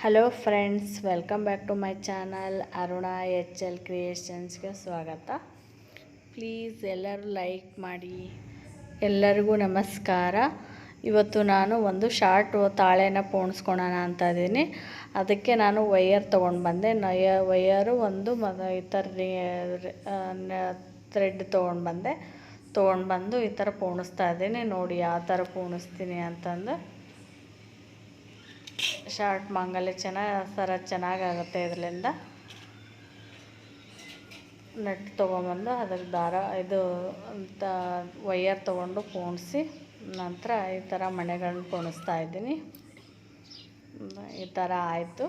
Hello friends, welcome back to my channel Aruna HL ಕ್ರಿಯೇಷನ್ಸ್ಗೆ ಸ್ವಾಗತ. Please ಎಲ್ಲರೂ ಲೈಕ್ ಮಾಡಿ. ಎಲ್ಲರಿಗೂ ನಮಸ್ಕಾರ. ಇವತ್ತು ನಾನು ಒಂದು ಶಾರ್ಟ್ ತಾಳೆನ ಪೋಣಿಸ್ಕೊಳೋಣ ಅಂತ ಇದ್ದೀನಿ. ಅದಕ್ಕೆ ನಾನು ವೈಯರ್ ತೊಗೊಂಡು ಬಂದೆ. ವೈಯರು ಒಂದು ಈ ಥರ ಥ್ರೆಡ್ ತೊಗೊಂಡು ಬಂದು ಈ ಥರ ಪೋಣಿಸ್ತಾ ಇದ್ದೀನಿ. ನೋಡಿ ಯಾವ ಥರ ಪೋಣಿಸ್ತೀನಿ ಅಂತಂದು. ಶಾರ್ಟ್ ಮಾಂಗಲ್ಯ ಚೆನ್ನಾಗಾಗುತ್ತೆ. ಇದರಿಂದ ನೆಟ್ ತೊಗೊಂಬಂದು ಅದ್ರ ದಾರ ಅಂತ ವೈಯರ್ ತೊಗೊಂಡು ಪೋಣಿಸಿ ನಂತರ ಈ ಥರ ಮಣೆಗಳನ್ನ ಪೋಣಿಸ್ತಾ ಇದ್ದೀನಿ. ಈ ಥರ ಆಯಿತು.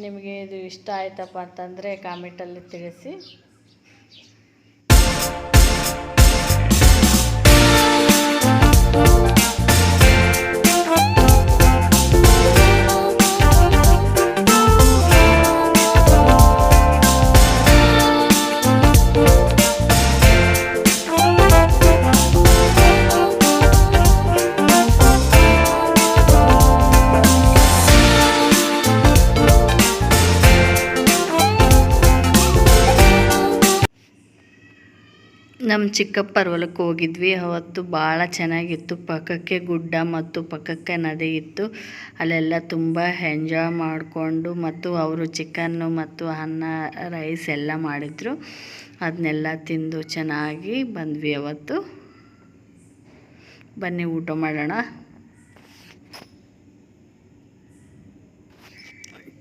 ನಿಮಗೆ ಇದು ಇಷ್ಟ ಆಯ್ತಪ್ಪ ಅಂತಂದರೆ ಕಾಮೆಂಟಲ್ಲಿ ತಿಳಿಸಿ. ನಮ್ಮ ಚಿಕ್ಕಪ್ಪರ ಹೊಲಕ್ಕೆ ಹೋಗಿದ್ವಿ. ಅವತ್ತು ಭಾಳ ಚೆನ್ನಾಗಿತ್ತು. ಪಕ್ಕಕ್ಕೆ ಗುಡ್ಡ ಮತ್ತು ಪಕ್ಕಕ್ಕೆ ನದಿ ಇತ್ತು. ಅಲ್ಲೆಲ್ಲ ತುಂಬ ಎಂಜಾಯ್ ಮಾಡಿಕೊಂಡು ಮತ್ತು ಅವರು ಚಿಕನ್ನು ಮತ್ತು ಅನ್ನ ರೈಸ್ ಎಲ್ಲ ಮಾಡಿದರು. ಅದನ್ನೆಲ್ಲ ತಿಂದು ಚೆನ್ನಾಗಿ ಬಂದ್ವಿ. ಅವತ್ತು ಬನ್ನಿ ಊಟ ಮಾಡೋಣ.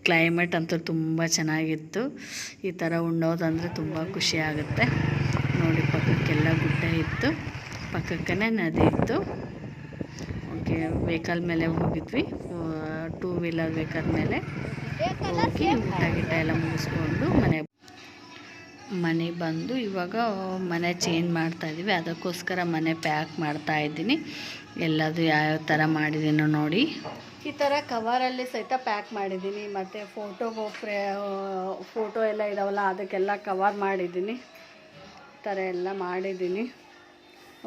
ಕ್ಲೈಮೇಟ್ ಅಂತೂ ತುಂಬ ಚೆನ್ನಾಗಿತ್ತು. ಈ ಥರ ಉಣ್ಣೋದಂದರೆ ತುಂಬ ಖುಷಿ ಆಗುತ್ತೆ. ನೋಡಿ, ಪಕ್ಕಕ್ಕೆಲ್ಲ ಗುಡ್ಡ ಇತ್ತು, ಪಕ್ಕಕ್ಕೇ ನದಿ ಇತ್ತು. ಓಕೆ, ವೆಹಿಕಲ್ ಮೇಲೆ ಹೋಗಿದ್ವಿ. 2 ವೀಲರ್ ವೆಹಿಕಲ್ ಮೇಲೆ ಹೋಗಿ ಊಟ ಎಲ್ಲ ಮುಗಿಸ್ಕೊಂಡು ಮನೆ ಬಂದು ಇವಾಗ ಮನೆ ಚೇಂಜ್ ಮಾಡ್ತಾಯಿದ್ದೀವಿ. ಅದಕ್ಕೋಸ್ಕರ ಮನೆ ಪ್ಯಾಕ್ ಮಾಡ್ತಾಯಿದ್ದೀನಿ. ಎಲ್ಲದು ಯಾವ್ಯಾವ ಥರ ಮಾಡಿದ್ದೀನೋ ನೋಡಿ. ಈ ಥರ ಕವರಲ್ಲಿ ಸಹಿತ ಪ್ಯಾಕ್ ಮಾಡಿದ್ದೀನಿ. ಮತ್ತು ಫೋಟೋ ಎಲ್ಲ ಇದಾವಲ್ಲ, ಅದಕ್ಕೆಲ್ಲ ಕವರ್ ಮಾಡಿದ್ದೀನಿ. ಈ ಥರ ಎಲ್ಲ ಮಾಡಿದ್ದೀನಿ.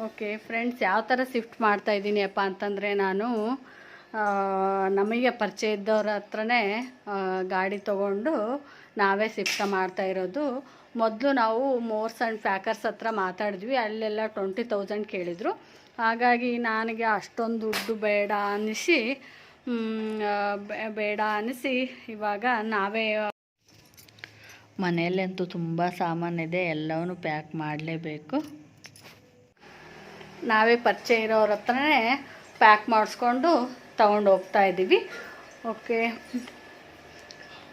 ಓಕೆ ಫ್ರೆಂಡ್ಸ್, ಯಾವ ಥರ ಶಿಫ್ಟ್ ಮಾಡ್ತಾಯಿದ್ದೀನಿ ಅಪ್ಪ ಅಂತಂದರೆ, ನಾನು ನಮಗೆ ಪರಿಚಯ ಇದ್ದವ್ರ ಹತ್ರನೇ ಗಾಡಿ ತೊಗೊಂಡು ನಾವೇ ಶಿಫ್ಟ್ ಮಾಡ್ತಾಯಿರೋದು. ಮೊದಲು ನಾವು ಮೋರ್ಸ್ ಆ್ಯಂಡ್ ಪ್ಯಾಕರ್ಸ್ ಹತ್ರ ಮಾತಾಡಿದ್ವಿ. ಅಲ್ಲೆಲ್ಲ 20,000 ಕೇಳಿದರು. ಹಾಗಾಗಿ ನನಗೆ ಅಷ್ಟೊಂದು ದುಡ್ಡು ಬೇಡ ಅನ್ನಿಸಿ ಇವಾಗ ನಾವೇ ಮನೆಯಲ್ಲಂತೂ ತುಂಬ ಸಾಮಾನಿದೆ, ಎಲ್ಲವೂ ಪ್ಯಾಕ್ ಮಾಡಲೇಬೇಕು. ನಾವೇ ಪರಿಚಯ ಇರೋರ ಹತ್ರನೇ ಪ್ಯಾಕ್ ಮಾಡಿಸ್ಕೊಂಡು ತಗೊಂಡು ಹೋಗ್ತಾಯಿದ್ದೀವಿ. ಓಕೆ,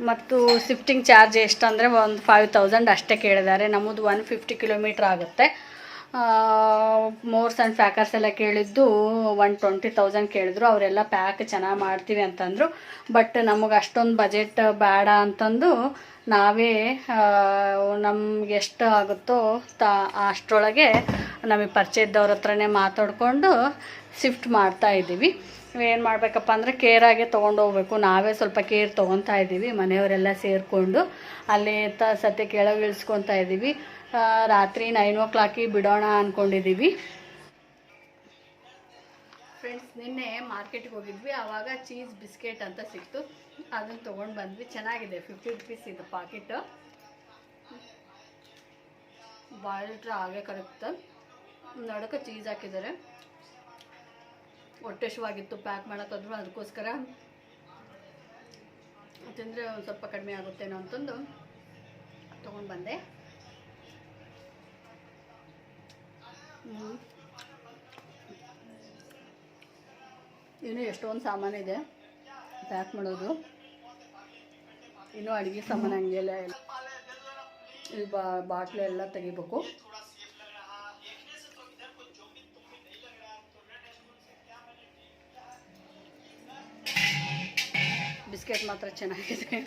ಮತ್ತು ಶಿಫ್ಟಿಂಗ್ ಚಾರ್ಜ್ ಎಷ್ಟಂದರೆ ಒಂದು 5,000 ಅಷ್ಟೇ ಕೇಳಿದ್ದಾರೆ. ನಮ್ಮದು 150 ಕಿಲೋಮೀಟ್ರ್ ಆಗುತ್ತೆ. ಮೋರ್ಸ್ ಆ್ಯಂಡ್ ಪ್ಯಾಕರ್ಸ್ ಎಲ್ಲ ಕೇಳಿದ್ದು 120,000 ಕೇಳಿದ್ರು. ಅವರೆಲ್ಲ ಪ್ಯಾಕ್ ಚೆನ್ನಾಗಿ ಮಾಡ್ತೀವಿ ಅಂತಂದರು. ಬಟ್ ನಮಗೆ ಅಷ್ಟೊಂದು ಬಜೆಟ್ ಬೇಡ ಅಂತಂದು ನಾವೇ ನಮ್ಗೆ ಎಷ್ಟು ಆಗುತ್ತೋ ಅಷ್ಟರೊಳಗೆ ನಮಗೆ ಪರಿಚಯ ಇದ್ದವ್ರ ಹತ್ರನೇ ಮಾತಾಡಿಕೊಂಡು ಶಿಫ್ಟ್ ಮಾಡ್ತಾಯಿದ್ದೀವಿ. ಏನು ಮಾಡಬೇಕಪ್ಪ ಅಂದರೆ ಕೇರಾಗೆ ತೊಗೊಂಡು ಹೋಗ್ಬೇಕು. ನಾವೇ ಸ್ವಲ್ಪ ಕೇರ್ ತೊಗೊತಾ ಇದ್ದೀವಿ. ಮನೆಯವರೆಲ್ಲ ಸೇರಿಕೊಂಡು ಅಲ್ಲಿ ಸದ್ಯ ಕೆಳಗೆ ಇಳಿಸ್ಕೊತಾ ಇದ್ದೀವಿ. ರಾತ್ರಿ 9 o'clock ಬಿಡೋಣ ಅಂದ್ಕೊಂಡಿದ್ದೀವಿ. ಫ್ರೆಂಡ್ಸ್, ನಿನ್ನೆ ಮಾರ್ಕೆಟ್ಗೆ ಹೋಗಿದ್ವಿ. ಆವಾಗ ಚೀಸ್ ಬಿಸ್ಕೆಟ್ ಅಂತ ಸಿಕ್ತು. ಅದನ್ನು ತೊಗೊಂಡು ಬಂದ್ವಿ. ಚೆನ್ನಾಗಿದೆ, 50 rupees ಇದು ಪಾಕೆಟ್. ಬಾಯಿಟ್ರೆ ಹಾಗೆ ಕರೆಕ್ಟ್. ನಡಕ್ಕೆ ಚೀಸ್ ಹಾಕಿದ್ದಾರೆ. ಹೊಟ್ಟೆ ಶುವಾಗಿತ್ತು, ಪ್ಯಾಕ್ ಮಾಡೋಕ್ಕಾದ್ರು. ಅದಕ್ಕೋಸ್ಕರ ತಿಂದರೆ ಒಂದು ಸ್ವಲ್ಪ ಕಡಿಮೆ ಆಗುತ್ತೇನೋ ಅಂತಂದು ತೊಗೊಂಡು ಬಂದೆ. ಇನ್ನೂ ಎಷ್ಟೊಂದು ಸಾಮಾನಿದೆ ಪ್ಯಾಕ್ ಮಾಡೋದು. ಇನ್ನೂ ಅಡುಗೆ ಸಾಮಾನು ಹಂಗೆಲ್ಲ ಇಲ್ಲಿ ಬಾಟ್ಲು ಎಲ್ಲ ತೆಗಿಬೇಕು. ಬಿಸ್ಕೆಟ್ ಮಾತ್ರ ಚೆನ್ನಾಗಿದೆ.